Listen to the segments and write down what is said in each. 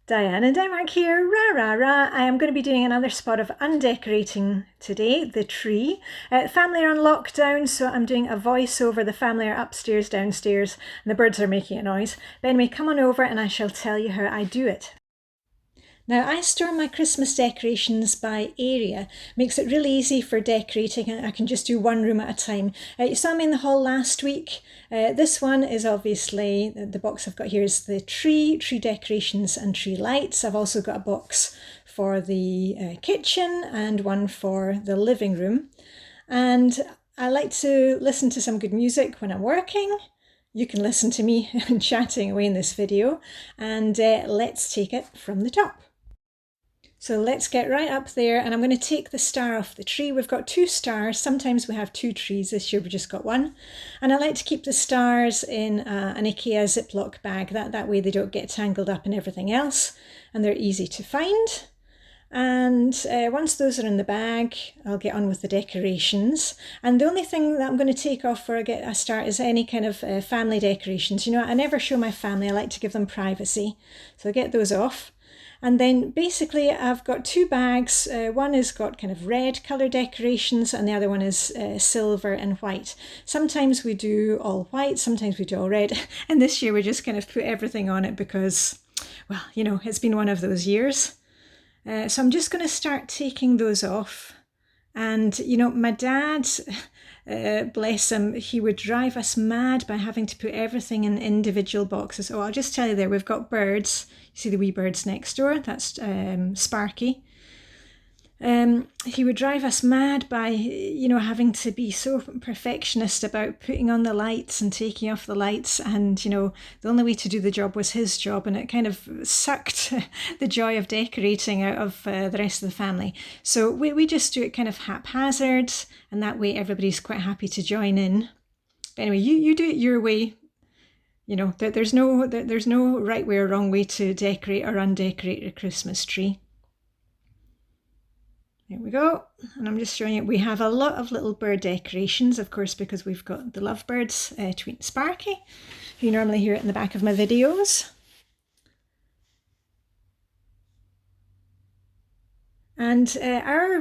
Diane and Denmark here, rah rah rah. I am going to be doing another spot of undecorating today, the tree. Family are on lockdown, so I'm doing a voiceover. The family are upstairs, downstairs, and the birds are making a noise. But anyway, come on over and I shall tell you how I do it. Now, I store my Christmas decorations by area. Makes it really easy for decorating. I can just do one room at a time. You saw me in the hall last week. This one is obviously, the box I've got here is the tree decorations and tree lights. I've also got a box for the kitchen and one for the living room. And I like to listen to some good music when I'm working. You can listen to me chatting away in this video, and let's take it from the top. So let's get right up there, and I'm going to take the star off the tree. We've got 2 stars. Sometimes we have 2 trees. This year we've just got 1. And I like to keep the stars in an IKEA Ziploc bag. That way they don't get tangled up in everything else, and they're easy to find. And once those are in the bag, I'll get on with the decorations. And the only thing that I'm going to take off for a start is any kind of family decorations. You know, I never show my family. I like to give them privacy. So I'll get those off. And then basically I've got 2 bags. One has got kind of red colour decorations and the other one is silver and white. Sometimes we do all white, sometimes we do all red. And this year we just kind of put everything on it because, well, you know, it's been one of those years. So I'm just going to start taking those off. And, you know, my dad, bless him, he would drive us mad by having to put everything in individual boxes. Oh, I'll just tell you there, we've got birds. You see the wee birds next door? That's Sparky. He would drive us mad by, you know, having to be so perfectionist about putting on the lights and taking off the lights. And, you know, the only way to do the job was his job. And it kind of sucked the joy of decorating out of the rest of the family. So we just do it kind of haphazard. And that way everybody's quite happy to join in. But anyway, you do it your way. You know, there's no right way or wrong way to decorate or undecorate a Christmas tree. There we go, and I'm just showing you, we have a lot of little bird decorations, of course, because we've got the lovebirds tweeting Sparky, who you normally hear it in the back of my videos. And our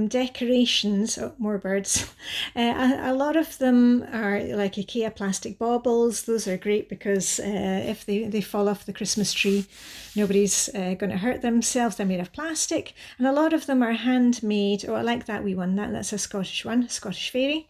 decorations, oh, more birds, a lot of them are like IKEA plastic baubles. Those are great because if they fall off the Christmas tree, nobody's going to hurt themselves. They're made of plastic. And a lot of them are handmade. Oh, I like that wee one. That's a Scottish one, Scottish fairy.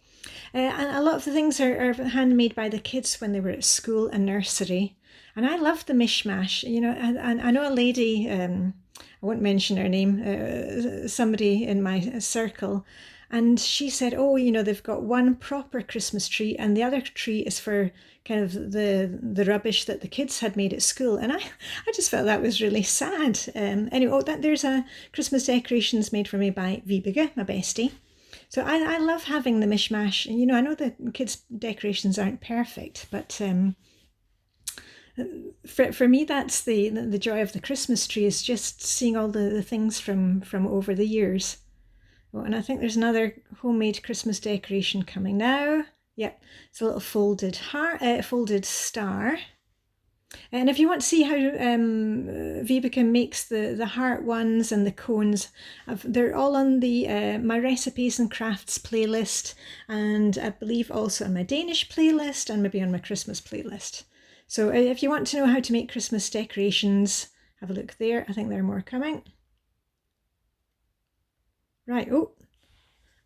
And a lot of the things are handmade by the kids when they were at school and nursery. And I love the mishmash. You know, and I know a lady, I won't mention her name, somebody in my circle, and she said, oh, you know, they've got one proper Christmas tree and the other tree is for kind of the rubbish that the kids had made at school. And I just felt that was really sad. Anyway, there's a Christmas decorations made for me by hygge, my bestie. So I love having the mishmash. And, you know, I know the kids' decorations aren't perfect, but for me, that's the joy of the Christmas tree, is just seeing all the things from over the years. Oh, and I think there's another homemade Christmas decoration coming now. Yep, it's a little folded heart, folded star. And if you want to see how Vibeke makes the heart ones and the cones, they're all on the my recipes and crafts playlist, and I believe also on my Danish playlist and maybe on my Christmas playlist. So if you want to know how to make Christmas decorations, have a look there. I think there are more coming. Right, oh,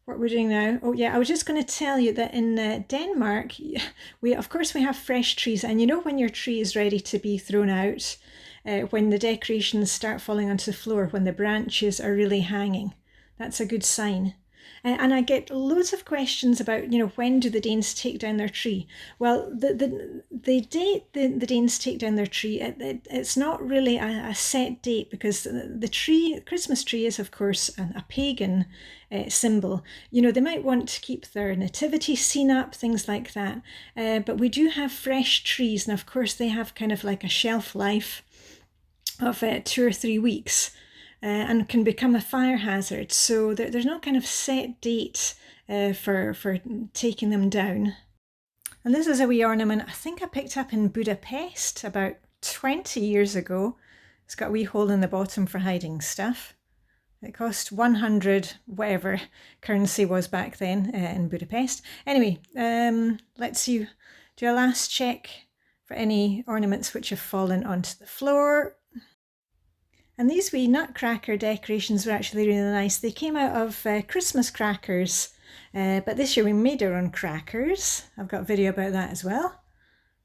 what we're doing now. Oh yeah, I was just going to tell you that in Denmark, of course we have fresh trees, and you know when your tree is ready to be thrown out, when the decorations start falling onto the floor, when the branches are really hanging, that's a good sign. And I get loads of questions about, you know, when do the Danes take down their tree? Well, the date the Danes take down their tree, it's not really a set date, because the Christmas tree is, of course, a pagan symbol. You know, they might want to keep their nativity scene up, things like that. But we do have fresh trees, and of course they have kind of like a shelf life of 2 or 3 weeks. And can become a fire hazard. So there's no kind of set date for taking them down. And this is a wee ornament I think I picked up in Budapest about 20 years ago. It's got a wee hole in the bottom for hiding stuff. It cost 100 whatever currency was back then in Budapest. Anyway, let's do a last check for any ornaments which have fallen onto the floor. And these wee nutcracker decorations were actually really nice. They came out of Christmas crackers, but this year we made our own crackers. I've got a video about that as well.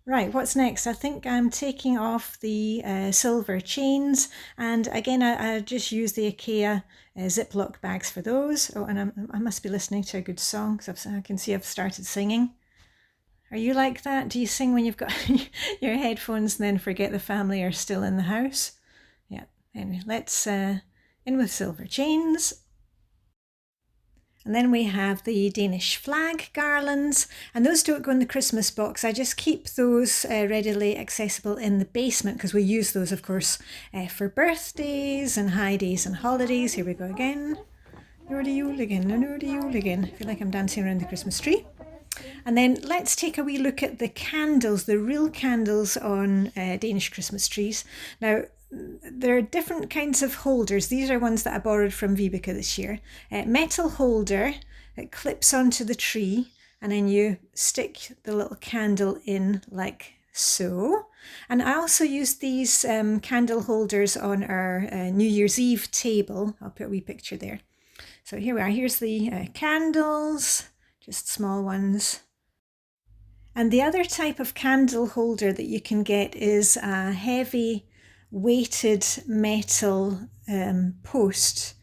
Right, what's next? I think I'm taking off the silver chains, and again I just use the IKEA Ziploc bags for those. Oh, and I must be listening to a good song because I can see I've started singing. Are you like that? Do you sing when you've got your headphones and then forget the family are still in the house? Yeah, anyway, let's in with silver chains. And then we have the Danish flag garlands, and those don't go in the Christmas box. I just keep those readily accessible in the basement because we use those, of course, for birthdays and high days and holidays. Here we go again. Norde jul again, norde jul again. I feel like I'm dancing around the Christmas tree. And then let's take a wee look at the candles, the real candles on Danish Christmas trees. Now, there are different kinds of holders. These are ones that I borrowed from Vibeke this year. Metal holder that clips onto the tree, and then you stick the little candle in like so. And I also used these candle holders on our New Year's Eve table. I'll put a wee picture there. So here we are. Here's the candles, just small ones. And the other type of candle holder that you can get is a heavy weighted metal post.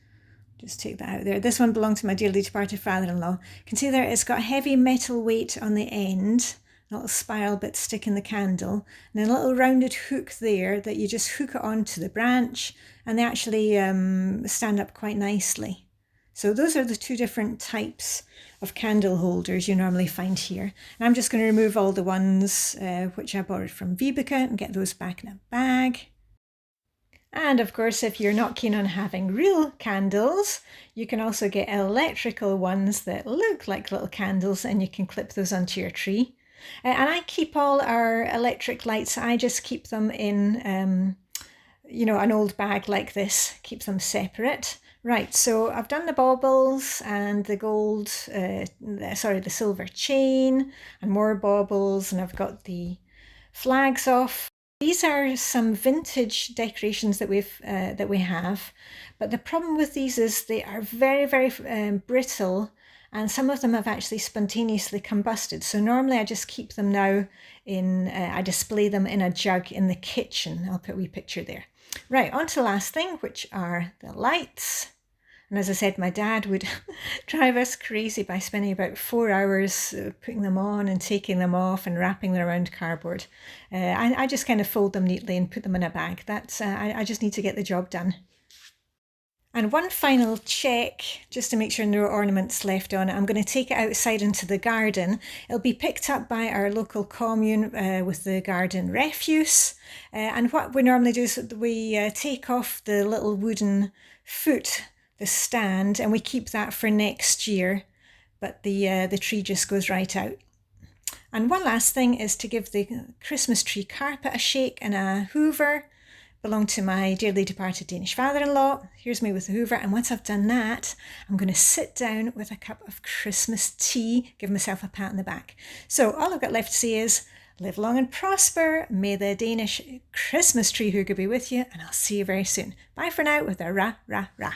Just take that out there. This one belonged to my dearly departed father-in-law. You can see there it's got a heavy metal weight on the end, a little spiral bit sticking the candle, and then a little rounded hook there that you just hook it onto the branch, and they actually stand up quite nicely. So those are the two different types of candle holders you normally find here. And I'm just going to remove all the ones which I borrowed from Vibeke and get those back in a bag. And of course, if you're not keen on having real candles, you can also get electrical ones that look like little candles, and you can clip those onto your tree. And I keep all our electric lights, I just keep them in, an old bag like this, keep them separate. Right, so I've done the baubles and the the silver chain and more baubles, and I've got the flags off. These are some vintage decorations that we have, but the problem with these is they are very, very brittle, and some of them have actually spontaneously combusted. So normally I just keep them now I display them in a jug in the kitchen. I'll put a wee picture there. Right, on to the last thing, which are the lights. And as I said, my dad would drive us crazy by spending about 4 hours putting them on and taking them off and wrapping them around cardboard. I just kind of fold them neatly and put them in a bag. I just need to get the job done. And one final check, just to make sure no ornaments left on it. I'm going to take it outside into the garden. It'll be picked up by our local commune with the garden refuse. And what we normally do is we take off the little wooden foot, the stand, and we keep that for next year, but the tree just goes right out. And one last thing is to give the Christmas tree carpet a shake and a hoover. Belonged to my dearly departed Danish father-in-law. Here's me with the hoover, and once I've done that, I'm going to sit down with a cup of Christmas tea, give myself a pat on the back. So all I've got left to say is, live long and prosper. May the Danish Christmas tree hygge be with you, and I'll see you very soon. Bye for now with a ra, ra, ra.